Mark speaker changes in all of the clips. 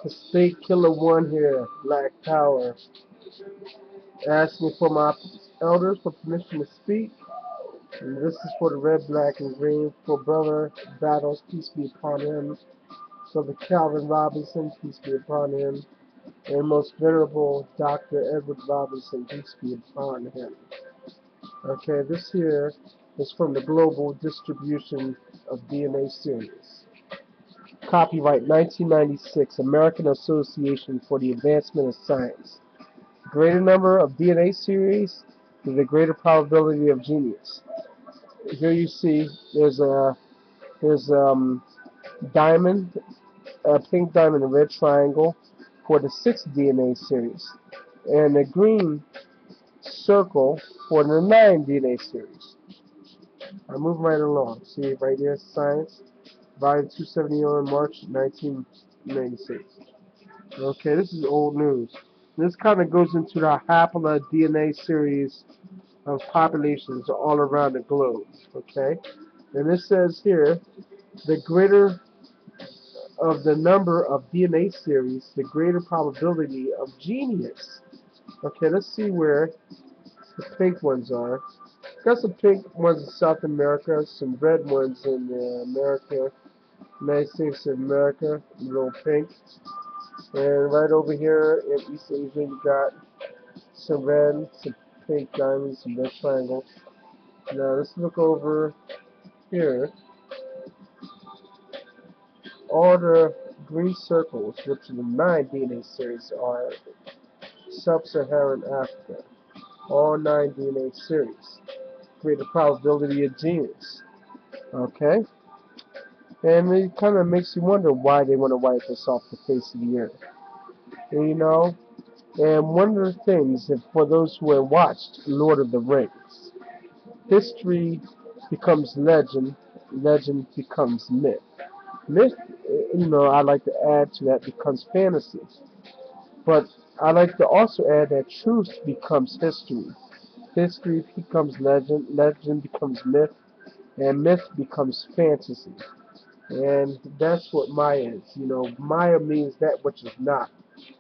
Speaker 1: The State Killer One here, Black Power, asking for my elders for permission to speak. And this is for the red, black, and green. For Brother Battles, peace be upon him. So the Calvin Robinson, peace be upon him. And most venerable Dr. Edward Robinson, peace be upon him. Okay, this here is from the Global Distribution of DNA Series. Copyright 1996, American Association for the Advancement of Science. The greater number of DNA series, the greater probability of genius. Here you see there's diamond, a pink diamond, and red triangle for the 6th DNA series, and a green circle for the 9 DNA series. I move right along. See right there, Science, volume 271, March 1996. Okay, this is old news. This kind of goes into the haploid DNA series of populations all around the globe. Okay, and it says here, the greater of the number of DNA series, the greater probability of genius. Okay, let's see where the pink ones are. Got some pink ones in South America, some red ones in America, United States of America, a little pink. And right over here in East Asia, you got some red, some pink diamonds, some red triangles. Now let's look over here. All the green circles, which are the 9 DNA series, are Sub-Saharan Africa. All 9 DNA series. Greater probability of genius. Okay? And it kind of makes you wonder why they want to wipe us off the face of the earth. You know? And one of the things, that for those who have watched Lord of the Rings, history becomes legend, legend becomes myth. Myth, I like to add to that, becomes fantasy. But I like to also add that truth becomes history. History becomes legend, legend becomes myth, and myth becomes fantasy. And that's what Maya is. Maya means that which is not.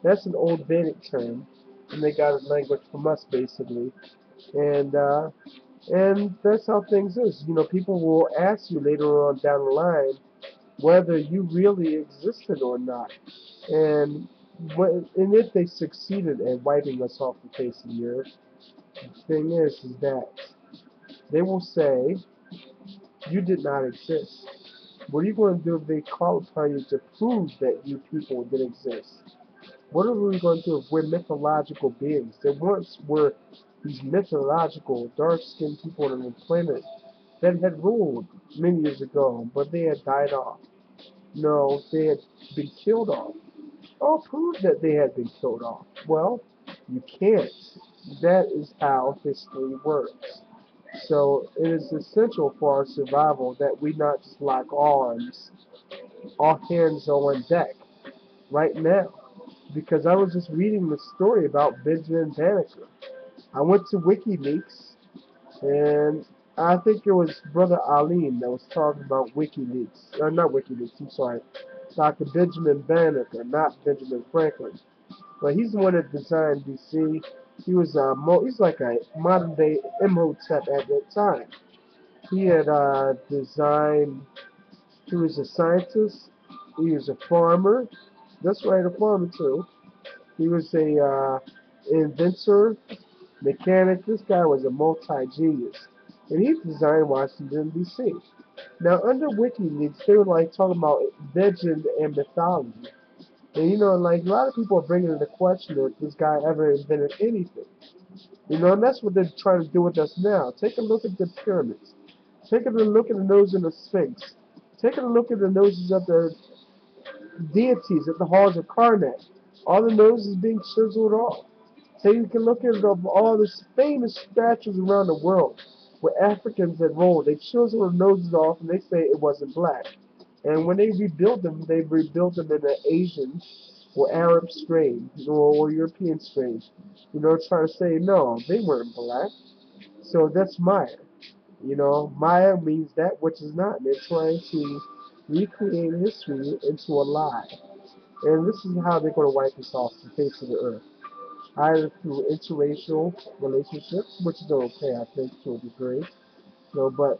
Speaker 1: That's an old Vedic term, and they got a language from us basically. And and that's how things is. People will ask you later on down the line whether you really existed or not. And and if they succeeded at wiping us off the face of the earth, the thing is that they will say you did not exist. What are you going to do if they call upon you to prove that you people did exist? What are we going to do if we're mythological beings? There once were these mythological, dark-skinned people on the planet that had ruled many years ago, but they had died off. No, they had been killed off. Oh, prove that they had been killed off. Well, you can't. That is how history works. So it is essential for our survival that we not just lock arms, all hands on deck right now. Because I was just reading the story about Benjamin Banneker. I went to WikiLeaks, and I think it was Brother Aline that was talking about WikiLeaks. Not WikiLeaks, I'm sorry. Dr. Benjamin Banneker, not Benjamin Franklin. But he's the one that designed DC. He was he's like a modern day Imhotep at that time. He had designed. He was a scientist. He was a farmer. That's right, a farmer too. He was a inventor, mechanic. This guy was a multi-genius, and he designed Washington D.C. Now, under WikiLeaks, they were like talking about legend and mythology. And like a lot of people are bringing into question if this guy ever invented anything. And that's what they're trying to do with us now. Take a look at the pyramids. Take a look at the nose of the Sphinx. Take a look at the noses of the deities at the halls of Karnak. All the noses being chiseled off. Take a look at all the famous statues around the world where Africans had rolled. They chiseled their noses off and they say it wasn't black. And when they rebuilt them in an Asian or Arab strain or European strain. Trying to say no, they weren't black. So that's Maya. Maya means that which is not. And they're trying to recreate history into a lie. And this is how they're going to wipe us off the face of the earth. Either through interracial relationships, which is okay, I think, to a degree. But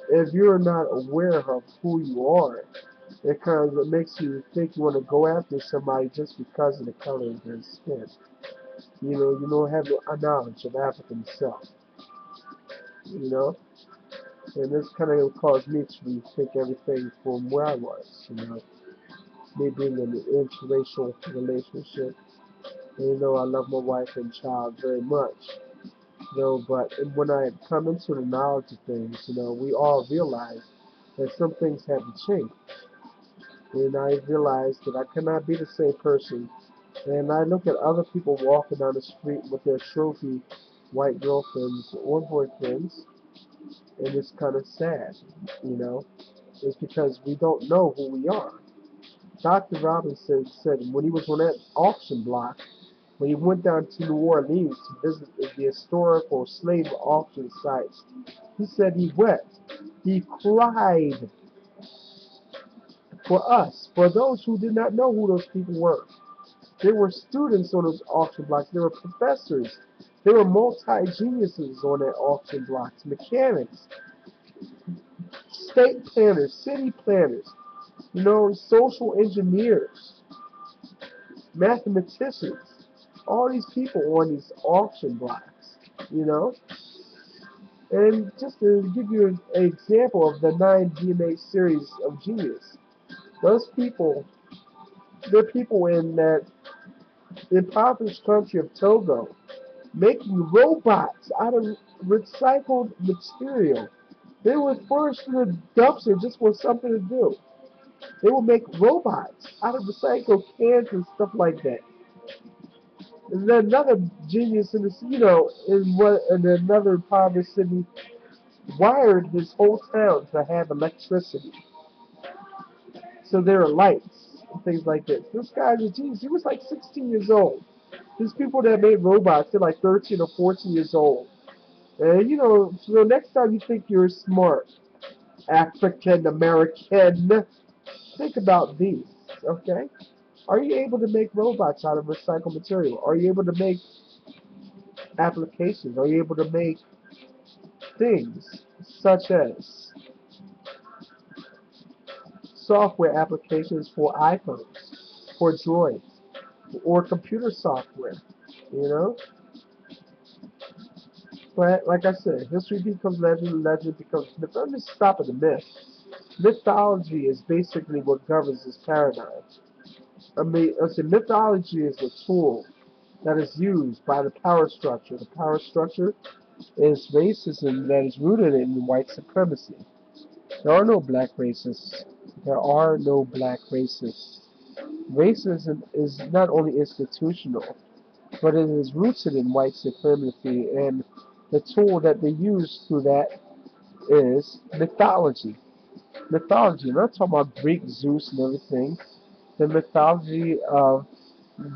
Speaker 1: if you're not aware of who you are, it kind of makes you think you want to go after somebody just because of the color of their skin. You don't have a knowledge of African self. You know, and this kind of caused me to rethink everything from where I was. Me being in an interracial relationship. And, I love my wife and child very much. But when I come into the knowledge of things, we all realize that some things have to change. And I realized that I cannot be the same person. And I look at other people walking down the street with their trophy white girlfriends or boyfriends, and it's kind of sad, you know. It's because we don't know who we are. Dr. Robinson said when he was on that auction block, when he went down to New Orleans to visit the historical slave auction sites, he said he wept. He cried for us, for those who did not know who those people were. There were students on those auction blocks. There were professors. There were multi-geniuses on that auction blocks. Mechanics, state planners, city planners, social engineers, mathematicians. All these people on these auction blocks, you know. And just to give you an example of the 9 DNA series of genius, those people, they're people in that impoverished country of Togo, making robots out of recycled material. They were first in the dumpster just for something to do. They would make robots out of recycled cans and stuff like that. And then another genius in this, in another impoverished city, wired his whole town to have electricity. So there are lights and things like this. This guy's a genius. He was like 16 years old. There's people that made robots, they're like 13 or 14 years old. And so next time you think you're smart, African American, think about these, okay? Are you able to make robots out of recycled material? Are you able to make applications? Are you able to make things such as software applications for iPhones, for Droids, or computer software? You know? But like I said, history becomes legend, legend becomes myth. Let me stop at the myth. Mythology is basically what governs this paradigm. I said mythology is a tool that is used by the power structure. The power structure is racism that is rooted in white supremacy. There are no black racists. There are no black racists. Racism is not only institutional, but it is rooted in white supremacy, and the tool that they use through that is mythology. Mythology. I'm not talking about Greek Zeus and everything. The mythology of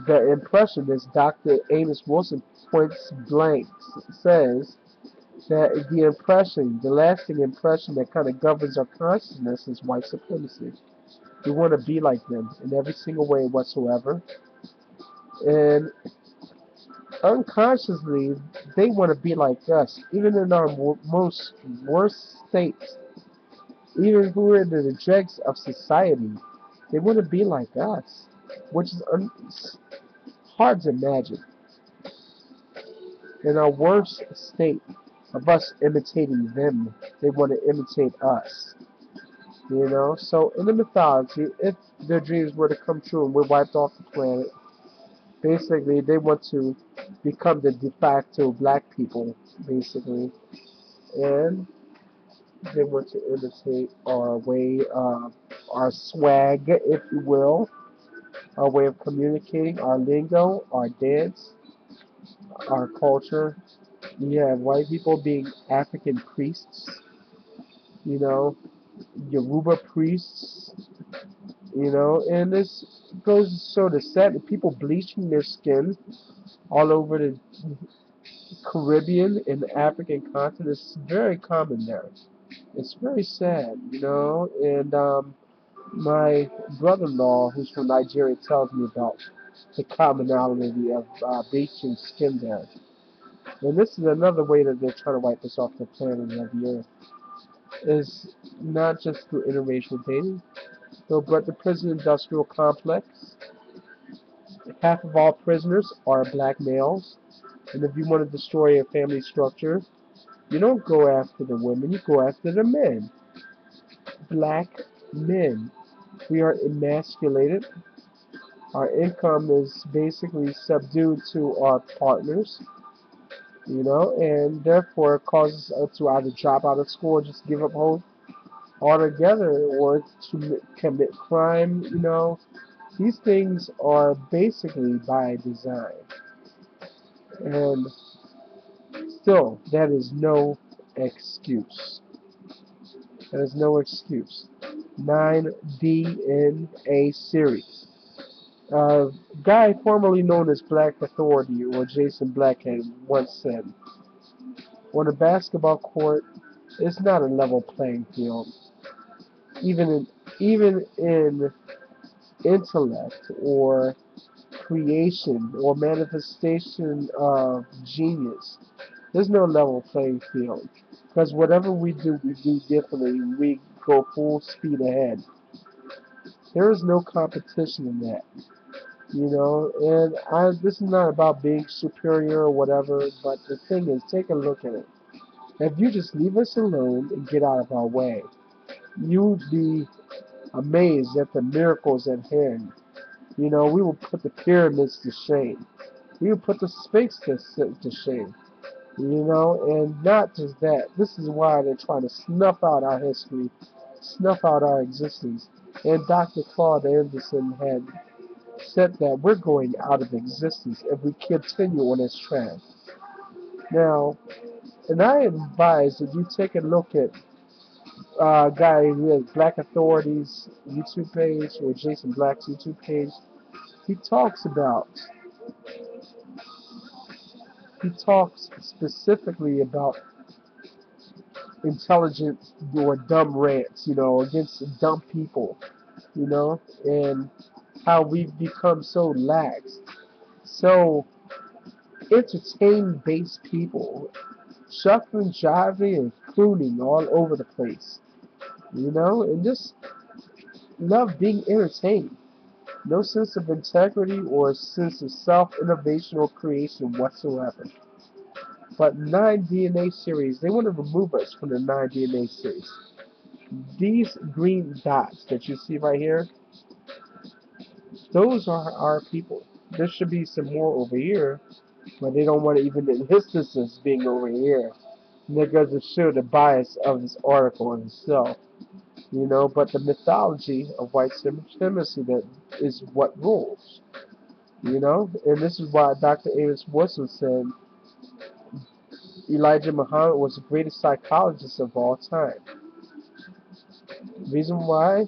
Speaker 1: the impression, as Dr. Amos Wilson points blank says, that the impression, the lasting impression that kind of governs our consciousness is white supremacy. We want to be like them in every single way whatsoever. And unconsciously, they want to be like us, even in our most worst states. Even if we're in the dregs of society, they want to be like us, which is hard to imagine. In our worst state of us imitating them, they want to imitate us. So in the mythology, if their dreams were to come true and we're wiped off the planet, basically they want to become the de facto black people, basically. And they want to imitate our way, our swag, if you will, our way of communicating, our lingo, our dance, our culture. You have white people being African priests, Yoruba priests, and this goes to show the sad that people bleaching their skin all over the Caribbean and the African continent is very common there. It's very sad, and My brother-in-law, who's from Nigeria, tells me about the commonality of bleaching skin there. And this is another way that they're trying to wipe us off the planet of the earth, is not just through interracial dating, but the prison industrial complex. Half of all prisoners are black males, and if you want to destroy a family structure, you don't go after the women, you go after the men. Black men. We are emasculated. Our income is basically subdued to our partners, and therefore it causes us to either drop out of school or just give up hope altogether or to commit crime. These things are basically by design. And still, that is no excuse. That is no excuse. 9DNA series. Guy formerly known as Black Authority, or Jason Blackhead, once said, on a basketball court, it's not a level playing field. Even in intellect or creation or manifestation of genius, there's no level playing field. Because whatever we do differently. We go full speed ahead. There is no competition in that. And this is not about being superior or whatever, but the thing is, take a look at it. If you just leave us alone and get out of our way, you'd be amazed at the miracles at hand. We will put the pyramids to shame. We will put the Sphinx to shame. And not just that. This is why they're trying to snuff out our history, snuff out our existence. And Dr. Claude Anderson had said that we're going out of existence if we continue on this track. Now, and I advise that you take a look at a guy who has Black Authority's YouTube page or Jason Black's YouTube page. He talks about, he talks specifically about intelligent or dumb rants, against dumb people, and how we've become so lax, so entertainment-based people, shuffling, jiving, and crooning all over the place, and just love being entertained. No sense of integrity or sense of self-innovation or creation whatsoever. But 9DNA series, they want to remove us from the 9DNA series. These green dots that you see right here, those are our people. There should be some more over here, but they don't want to even enlist this as being over here. And that goes to show the bias of this article in itself. But the mythology of white supremacy that is what rules. And this is why Dr. Amos Wilson said Elijah Muhammad was the greatest psychologist of all time. Reason why?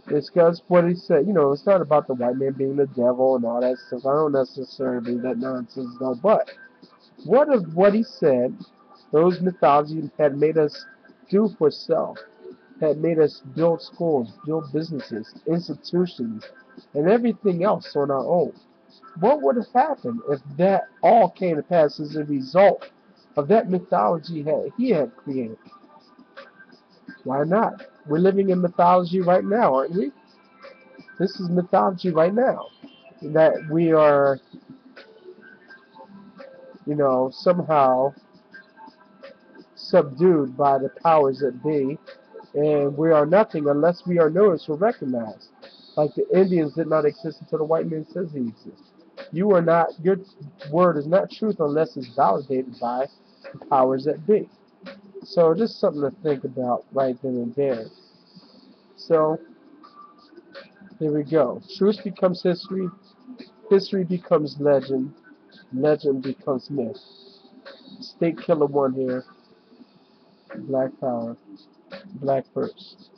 Speaker 1: It's because what he said, it's not about the white man being the devil and all that stuff. I don't necessarily believe that nonsense though. But what if what he said, those mythologies had made us do for self, had made us build schools, build businesses, institutions, and everything else on our own? What would have happened if that all came to pass as a result of that mythology he had created? Why not? We're living in mythology right now, aren't we? This is mythology right now. That we are, somehow subdued by the powers that be, and we are nothing unless we are noticed or recognized. Like the Indians did not exist until the white man says he exists. Your word is not truth unless it's validated by the powers that be. So just something to think about right then and there. So here we go. Truth becomes history. History becomes legend. Legend becomes myth. State Killer One here. Black Power. Black first.